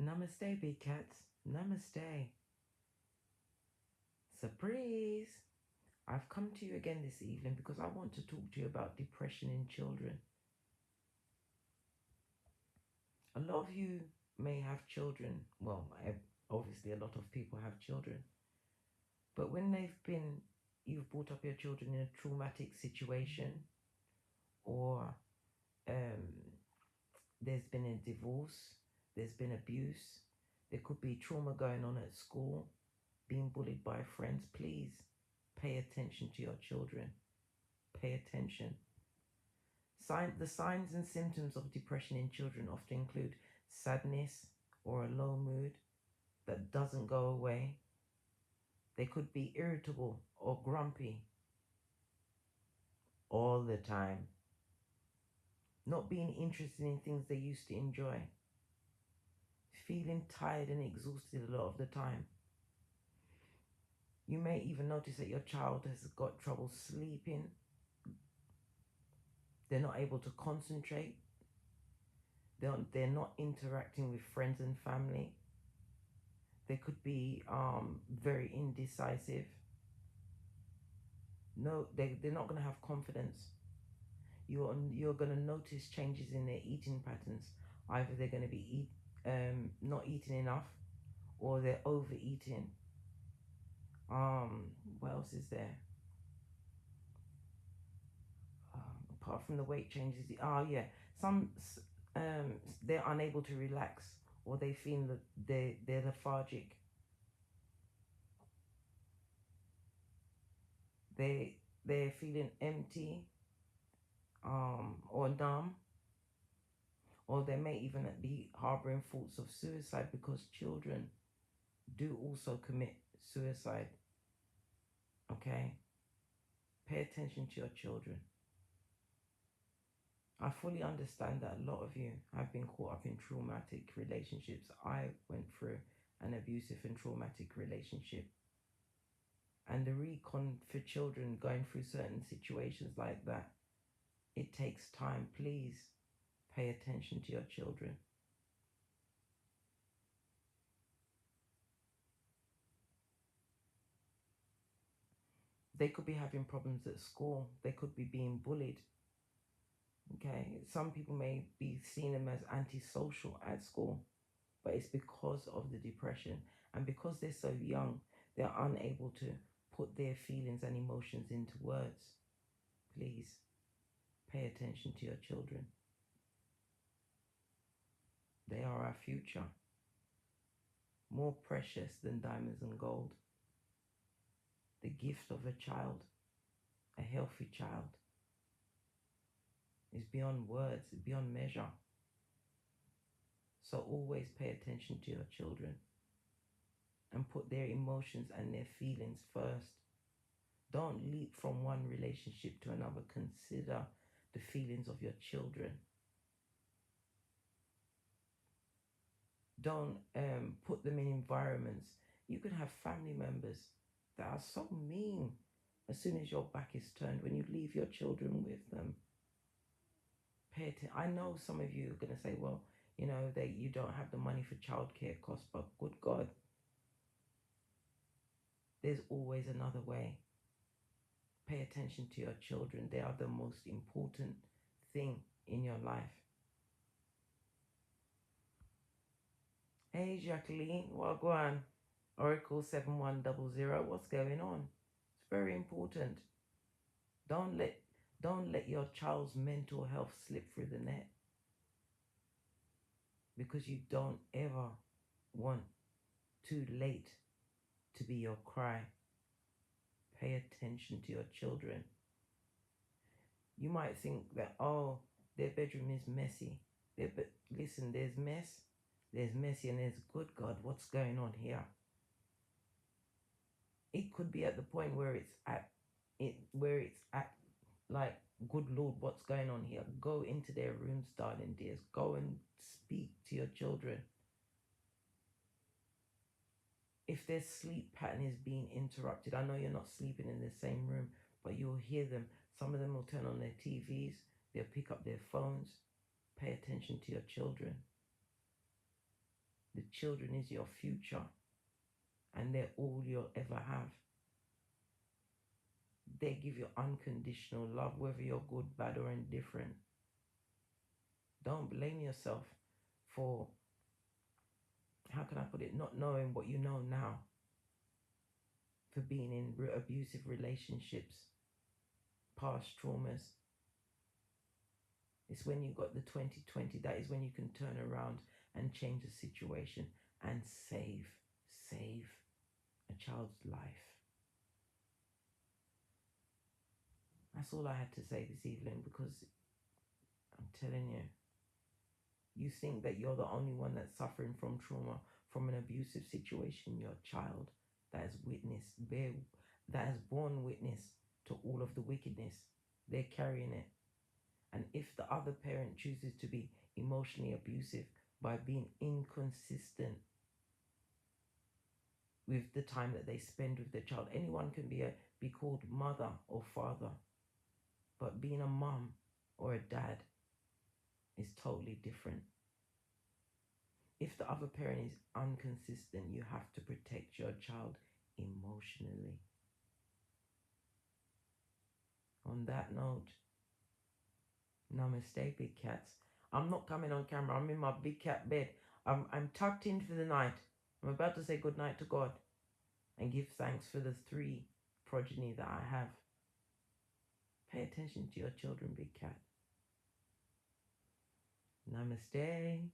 Namaste, big cats. Namaste. Surprise! I've come to you again this evening because I want to talk to you about depression in children. A lot of you may have children. Well, obviously a lot of people have children. But when you've brought up your children in a traumatic situation, or there's been a divorce, there's been abuse, there could be trauma going on at school, being bullied by friends, please pay attention to your children. Pay attention. The signs and symptoms of depression in children often include sadness or a low mood that doesn't go away. They could be irritable or grumpy all the time. Not being interested in things they used to enjoy. Feeling tired and exhausted a lot of the time. You may even notice that your child has got trouble sleeping. They're not able to concentrate. They're not interacting with friends and family. They could be very indecisive. No, they're not going to have confidence. You're going to notice changes in their eating patterns. Either they're going to be not eating enough, or they're overeating. What else is there? Apart from the weight changes, they're unable to relax, or they feel that they're lethargic. They're feeling empty, or numb, or they may even be harboring thoughts of suicide, because children do also commit suicide. Okay? Pay attention to your children. I fully understand that a lot of you have been caught up in traumatic relationships. I went through an abusive and traumatic relationship. And the recon for children going through certain situations like that, it takes time. Please pay attention to your children. They could be having problems at school. They could be being bullied. Okay, some people may be seeing them as antisocial at school, but it's because of the depression. And because they're so young, they're unable to put their feelings and emotions into words. Please pay attention to your children. They are our future. More precious than diamonds and gold. The gift of a child, a healthy child, is beyond words, beyond measure. So always pay attention to your children and put their emotions and their feelings first. Don't leap from one relationship to another. Consider the feelings of your children. Don't put them in environments. You could have family members that are so mean. As soon as your back is turned, when you leave your children with them, pay attention. I know some of you are going to say, well, you know, that you don't have the money for childcare costs, but good God, there's always another way. Pay attention to your children. They are the most important thing in your life. Hey, Jacqueline, well, go on. Oracle 7100, what's going on? It's very important. Don't let your child's mental health slip through the net, because you don't ever want too late to be your cry. Pay attention to your children. You might think that, oh, their bedroom is messy. Listen, there's mess, there's messy, and there's good God, what's going on here? It could be at the point where it's at like, good Lord, what's going on here? Go into their rooms, darling dears. Go and speak to your children. If their sleep pattern is being interrupted, I know you're not sleeping in the same room, but you'll hear them. Some of them will turn on their TVs. They'll pick up their phones. Pay attention to your children. The children is your future, and they're all you'll ever have. They give you unconditional love, whether you're good, bad, or indifferent. Don't blame yourself for, how can I put it, not knowing what you know now, for being in abusive relationships, past traumas. It's when you got the 2020, that is when you can turn around and change the situation and save a child's life. That's all I had to say this evening, because I'm telling you, you think that you're the only one that's suffering from trauma from an abusive situation. Your child that has witnessed, that has borne witness to all of the wickedness, they're carrying it. And if the other parent chooses to be emotionally abusive by being inconsistent with the time that they spend with their child, anyone can be called mother or father, but being a mom or a dad is totally different. If the other parent is inconsistent, you have to protect your child emotionally. On that note, namaste, big cats. I'm not coming on camera. I'm in my big cat bed. I'm tucked in for the night. I'm about to say good night to God and give thanks for the 3 progeny that I have. Pay attention to your children, big cat. Namaste.